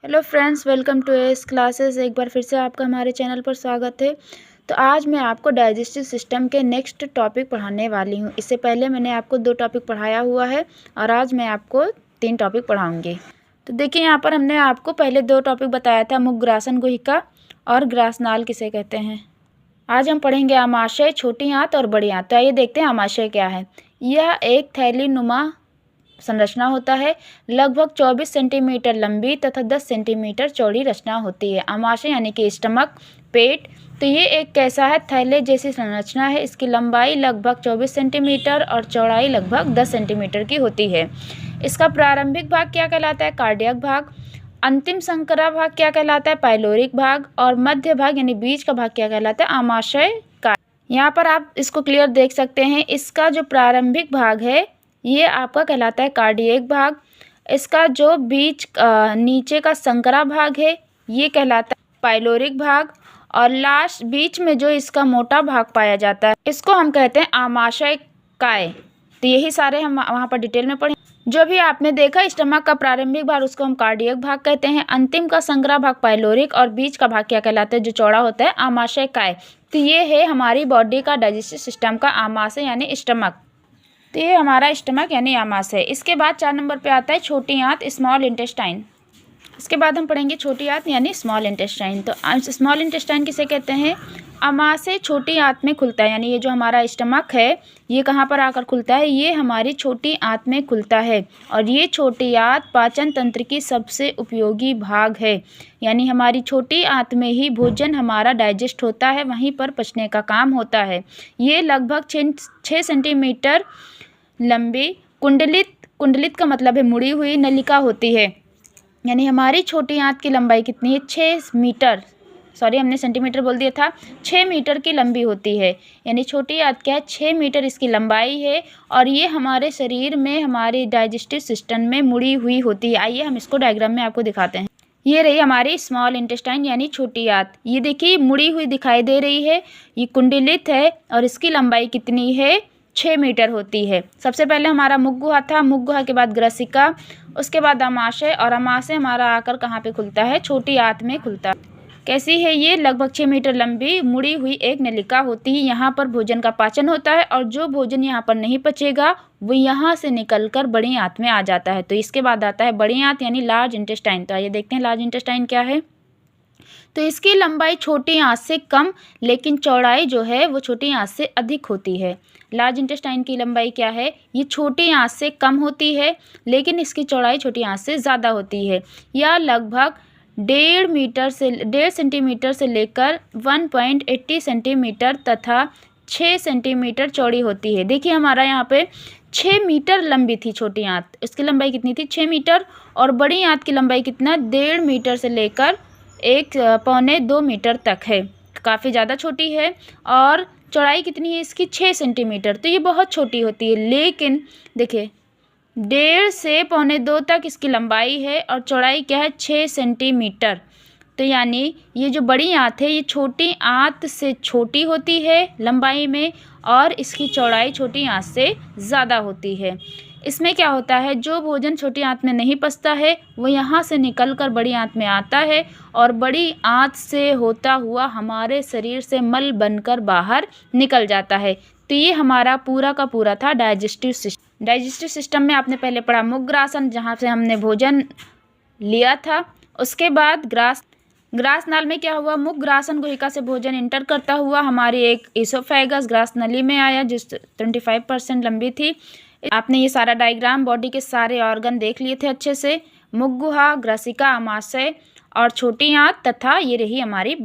Hello friends, welcome to S classes. एक बार फिर से आपका हमारे चैनल पर स्वागत है। तो आज मैं आपको डाइजेस्टिव सिस्टम के नेक्स्ट टॉपिक पढ़ाने वाली हूँ। इससे पहले मैंने आपको 2 टॉपिक पढ़ाया हुआ है और आज मैं आपको 3 टॉपिक पढ़ाऊँगी। तो देखिए, यहाँ पर हमने आपको पहले 2 टॉपिक बताया था, मुखग्रासन गुहिका और ग्रासनाल किसे कहते हैं। आज हम पढ़ेंगे आमाशय, छोटी आंत और बड़ी आंत। तो आइए देखते हैं आमाशय क्या है। यह एक थैली नुमा संरचना होता है। लगभग 24 सेंटीमीटर लंबी तथा 10 सेंटीमीटर चौड़ी रचना होती है। आमाशय यानी कि स्टमक, पेट। तो ये एक कैसा है, थैले जैसी संरचना है। इसकी लंबाई लगभग 24 सेंटीमीटर और चौड़ाई लगभग 10 सेंटीमीटर की होती है। इसका प्रारंभिक भाग क्या कहलाता है, कार्डियक भाग। अंतिम संकरा भाग क्या कहलाता है, पाइलोरिक भाग। और मध्य भाग यानी बीच का भाग क्या कहलाता है, आमाशय का। यहाँ पर आप इसको क्लियर देख सकते हैं। इसका जो प्रारंभिक भाग है ये आपका कहलाता है कार्डियक भाग। इसका जो बीच नीचे का संकरा भाग है ये कहलाता है पाइलोरिक भाग। और लास्ट बीच में जो इसका मोटा भाग पाया जाता है इसको हम कहते हैं आमाशय काय। तो यही सारे हम वहाँ पर डिटेल में पढ़ें। जो भी आपने देखा, स्टमक का प्रारंभिक भाग उसको हम कार्डियक भाग कहते हैं, अंतिम का संकरा भाग पाइलोरिक और बीच का भाग क्या कहलाता है, जो चौड़ा होता है, आमाशय काय। तो ये है हमारी बॉडी का डाइजेस्टिव सिस्टम का आमाशय यानी स्टमक। तो ये हमारा स्टमक यानी आमाशय है। इसके बाद 4 नंबर पे आता है छोटी आंत, स्मॉल इंटेस्टाइन। इसके बाद हम पढ़ेंगे छोटी आंत यानी स्मॉल इंटेस्टाइन। तो स्मॉल इंटेस्टाइन किसे कहते हैं, आमाशय छोटी आंत में खुलता है। यानी ये जो हमारा स्टमक है ये कहाँ पर आकर खुलता है, ये हमारी छोटी आंत में खुलता है। और ये छोटी आंत पाचन तंत्र की सबसे उपयोगी भाग है। यानी हमारी छोटी आंत में ही भोजन हमारा डाइजेस्ट होता है, वहीं पर पचने का काम होता है। ये लगभग 6 सेंटीमीटर लंबी कुंडलित का मतलब है मुड़ी हुई नलिका होती है। यानी हमारी छोटी आंत की लंबाई कितनी है, 6 मीटर, सॉरी हमने सेंटीमीटर बोल दिया था, 6 मीटर की लंबी होती है। यानी छोटी आंत क्या है, 6 मीटर इसकी लंबाई है। और ये हमारे शरीर में हमारे डाइजेस्टिव सिस्टम में मुड़ी हुई होती है। आइए हम इसको डायग्राम में आपको दिखाते हैं। ये रही हमारी स्मॉल इंटेस्टाइन यानी छोटी आंत। ये देखिए मुड़ी हुई दिखाई दे रही है, ये कुंडलित है और इसकी लंबाई कितनी है, 6 मीटर होती है। सबसे पहले हमारा मुख गुहा था, मुख गुहा के बाद ग्रसिका, उसके बाद आमाशय। और आमाशय हमारा आकर कहाँ पे खुलता है, छोटी आंत में खुलता है। कैसी है ये, लगभग 6 मीटर लंबी मुड़ी हुई एक नलिका होती है। यहाँ पर भोजन का पाचन होता है और जो भोजन यहाँ पर नहीं पचेगा वो यहाँ से निकलकर बड़ी आंत में आ जाता है। तो इसके बाद आता है बड़ी आंत यानी लार्ज इंटेस्टाइन। तो आइए देखते हैं लार्ज इंटेस्टाइन क्या है। तो इसकी लंबाई छोटी आंत से कम लेकिन चौड़ाई जो है वो छोटी आंत से अधिक होती है। लार्ज इंटेस्टाइन की लंबाई क्या है, ये छोटी आंत से कम होती है लेकिन इसकी चौड़ाई छोटी आंत से ज़्यादा होती है। यह लगभग 1.5 सेंटीमीटर से लेकर 1.80 सेंटीमीटर तथा 6 सेंटीमीटर चौड़ी होती है। देखिए हमारा यहाँ पे 6 मीटर लंबी थी छोटी आंत, इसकी लंबाई कितनी थी, 6 मीटर। और बड़ी आंत की लंबाई कितना, 1.5 मीटर से लेकर 1.25 मीटर तक है, काफ़ी ज़्यादा छोटी है। और चौड़ाई कितनी है इसकी, 6 सेंटीमीटर। तो ये बहुत छोटी होती है। लेकिन देखिए 1.5 से 1.25 तक इसकी लंबाई है और चौड़ाई क्या है, 6 सेंटीमीटर। तो यानी ये जो बड़ी आंत है ये छोटी आंत से छोटी होती है लंबाई में और इसकी चौड़ाई छोटी आंत से ज़्यादा होती है। इसमें क्या होता है, जो भोजन छोटी आंत में नहीं पचता है वो यहाँ से निकलकर बड़ी आंत में आता है और बड़ी आंत से होता हुआ हमारे शरीर से मल बनकर बाहर निकल जाता है। तो ये हमारा पूरा का पूरा था डाइजेस्टिव सिस्टम। डाइजेस्टिव सिस्टम में आपने पहले पढ़ा मुखग्रासन, जहाँ से हमने भोजन लिया था। उसके बाद ग्रासनाल में क्या हुआ, मुखग्रासन गुहिका से भोजन इंटर करता हुआ हमारी एक इसोफेगस ग्रास नली में आया जो 25% लंबी थी। आपने ये सारा डायग्राम, बॉडी के सारे ऑर्गन देख लिए थे अच्छे से, मुख गुहा, ग्रसिका, आमाशय और छोटी आंत तथा ये रही हमारी